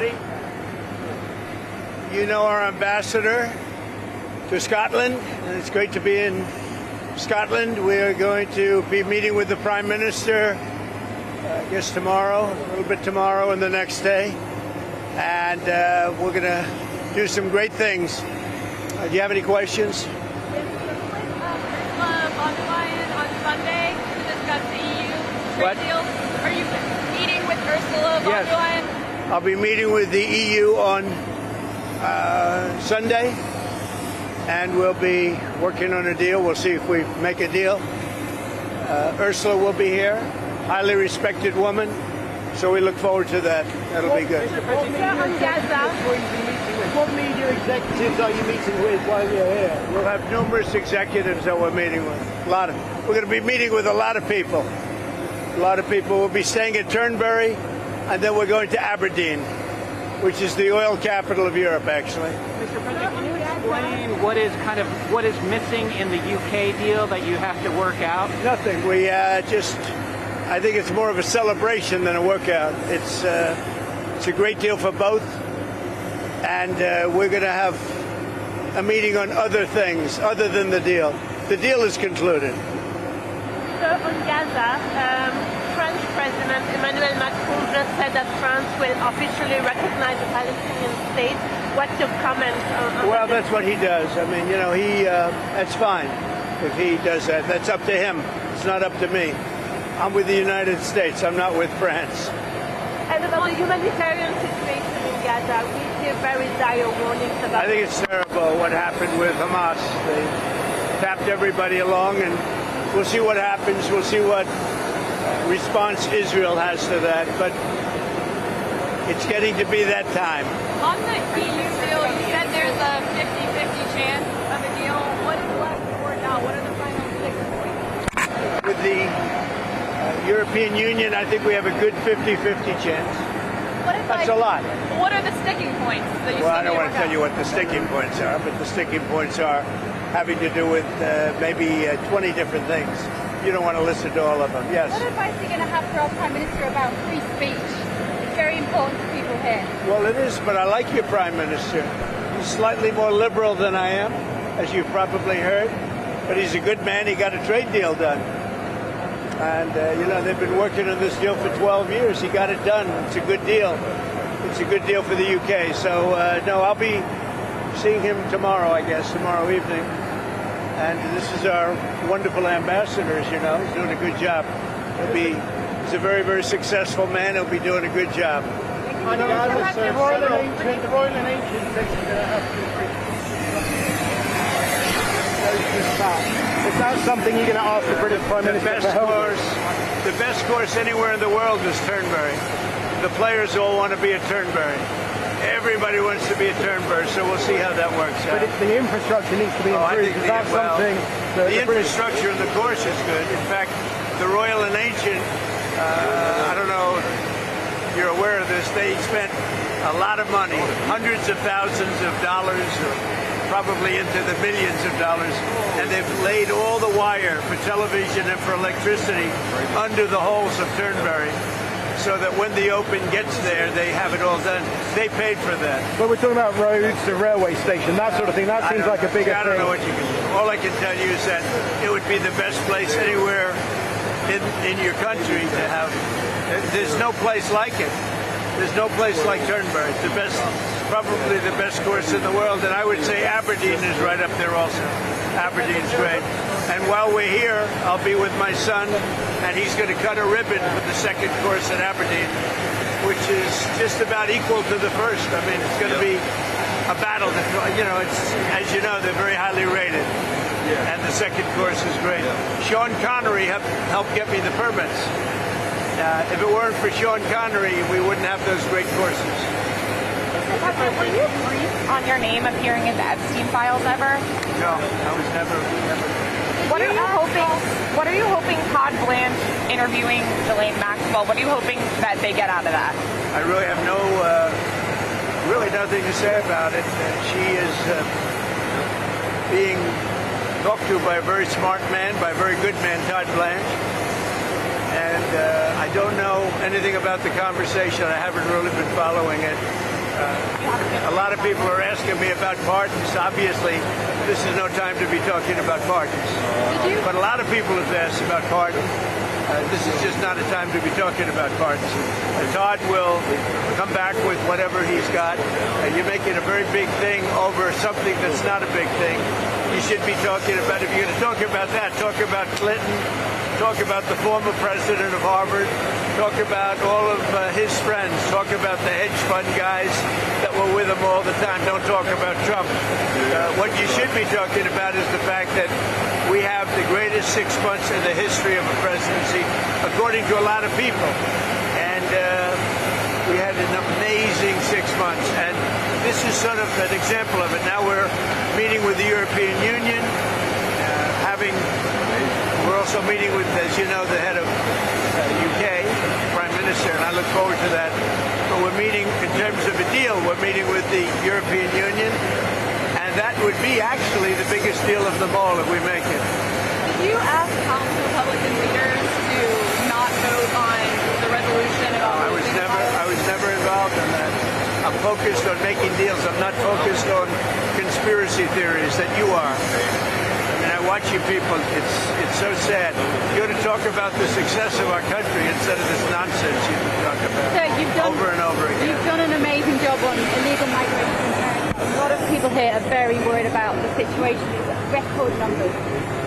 everybody. You know our ambassador to Scotland, and it's great to be in Scotland. We are going to be meeting with the Prime Minister, I guess tomorrow, a little bit tomorrow and the next day. And we're going to do some great things. Do you have any questions? On Sunday to discuss the EU trade deal. Are you meeting with Ursula von der Leyen? I'll be meeting with the EU on Sunday, and we'll be working on a deal. We'll see if we make a deal. Ursula will be here, highly respected woman, so we look forward to that. That'll be good. What media executives are you meeting with while you're here? We'll have numerous executives that we're meeting with. We're going to be meeting with a lot of people. A lot of people. We'll be staying at Turnberry, and then we're going to Aberdeen, which is the oil capital of Europe, actually. Mr. President, can you explain what is missing in the UK deal that you have to work out? Nothing. We I think it's more of a celebration than a workout. It's a great deal for both. And we're going to have a meeting on other things other than the deal. The deal is concluded. So on Gaza, French President Emmanuel Macron just said that France will officially recognize the Palestinian state. What's your comment on Well, that's what he does. I mean, you know, that's fine if he does that. That's up to him. It's not up to me. I'm with the United States. I'm not with France. And about the humanitarian situation in Gaza, we hear very dire warnings about. I think it's terrible what happened with Hamas. They tapped everybody along, and we'll see what happens. We'll see what response Israel has to that. But it's getting to be that time. On the EU deal, you said there's a 50-50 chance of a deal. What is left to work out? What are the final 6 points? With the European Union, I think we have a good 50-50 chance. That's a lot. What are the sticking points that you Well, I don't want to tell you what the sticking points are, but the sticking points are having to do with maybe 20 different things. You don't want to listen to all of them. Yes? What advice are you going to have for our Prime Minister about free speech? It's very important to people here. Well, it is, but I like your Prime Minister. He's slightly more liberal than I am, as you've probably heard, but he's a good man. He got a trade deal done. And, you know, they've been working on this deal for 12 years. He got it done. It's a good deal. It's a good deal for the UK. So, no, I'll be seeing him tomorrow, I guess, tomorrow evening. And this is our wonderful ambassador, as you know. He's doing a good job. He's a very, very successful man. He'll be doing a good job. The Royal and Ancient section going to have to Is that something you're going to ask the British Prime Minister for help? The best course anywhere in the world is Turnberry. The players all want to be at Turnberry. Everybody wants to be at Turnberry, so we'll see how that works out. But the infrastructure needs to be improved. The infrastructure and the course is good. In fact, the Royal and Ancient, I don't know if you're aware of this, they spent a lot of money, hundreds of thousands of dollars, or probably into the millions of dollars, and they've laid all the wire for television and for electricity under the holes of Turnberry, so that when the Open gets there, they have it all done. They paid for that. But we're talking about roads, the railway station, that sort of thing. That seems like a bigger thing. I don't know what you can do. All I can tell you is that it would be the best place anywhere in your country to have. There's no place like it. There's no place like Turnberry. It's the best, probably the best course in the world. And I would say Aberdeen is right up there also. Aberdeen's great. And while we're here, I'll be with my son, and he's going to cut a ribbon for the second course at Aberdeen, which is just about equal to the first. I mean, it's going to be a battle. You know, it's, as you know, they're very highly rated. And the second course is great. Sean Connery helped get me the permits. If it weren't for Sean Connery, we wouldn't have those great courses. Were you briefed on your name appearing in the Epstein files ever? No, I was never. What are you hoping Todd Blanche interviewing Ghislaine Maxwell? What are you hoping that they get out of that? I really have really nothing to say about it. She is being talked to by a very smart man, by a very good man, Todd Blanche. And I don't know anything about the conversation. I haven't really been following it. A lot of people are asking me about pardons. Obviously, this is no time to be talking about pardons. But a lot of people have asked about pardons. This is just not a time to be talking about pardons. Todd will come back with whatever he's got. You're making a very big thing over something that's not a big thing. You should be talking about, if you're going to talk about that, talk about Clinton, talk about the former president of Harvard, talk about all of his friends, talk about the hedge fund guys that were with him all the time. Don't talk about Trump. What you should be talking about is the fact that we have the greatest 6 months in the history of a presidency, according to a lot of people. And we had an amazing 6 months. And this is sort of an example of it. Now we're meeting with the European Union, we're also meeting with, as you know, the head of UK, Prime Minister, and I look forward to that. But we're meeting, in terms of a deal, we're meeting with the European Union, and that would be actually the biggest deal of them all if we make it. Did you ask House Republican leaders to not vote on the resolution about I was never involved in that. I'm focused on making deals. I'm not focused on conspiracy theories that you are. I watch you people, it's so sad. You ought to talk about the success of our country instead of this nonsense you talk about over and over again. You've done an amazing job on illegal migration. A lot of people here are very worried about the situation. It's record numbers.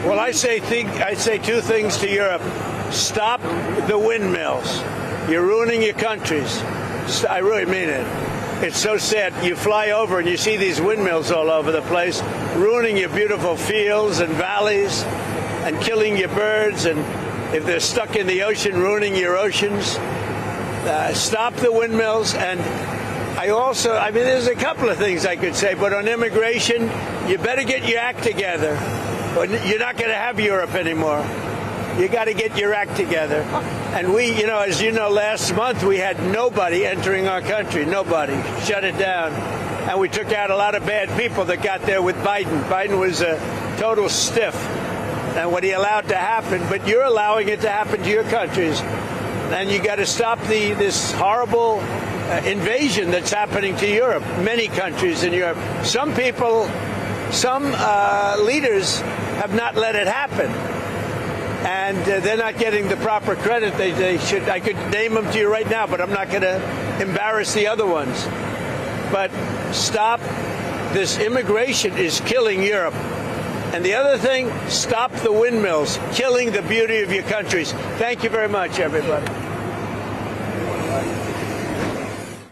Well, I say two things to Europe. Stop the windmills. You're ruining your countries. I really mean it. It's so sad. You fly over and you see these windmills all over the place, ruining your beautiful fields and valleys and killing your birds. And if they're stuck in the ocean, ruining your oceans. Stop the windmills. And I mean, there's a couple of things I could say, but on immigration, you better get your act together. Or you're not going to have Europe anymore. You got to get your act together. And we, as you know, last month we had nobody entering our country. Nobody. Shut it down. And we took out a lot of bad people that got there with Biden. Biden was a total stiff. And what he allowed to happen, but you're allowing it to happen to your countries. And you got to stop this horrible invasion that's happening to Europe. Many countries in Europe. Some people, some leaders have not let it happen. And they're not getting the proper credit they should. I could name them to you right now, but I'm not going to embarrass the other ones. But stop. This immigration is killing Europe. And the other thing, stop the windmills, killing the beauty of your countries. Thank you very much, everybody.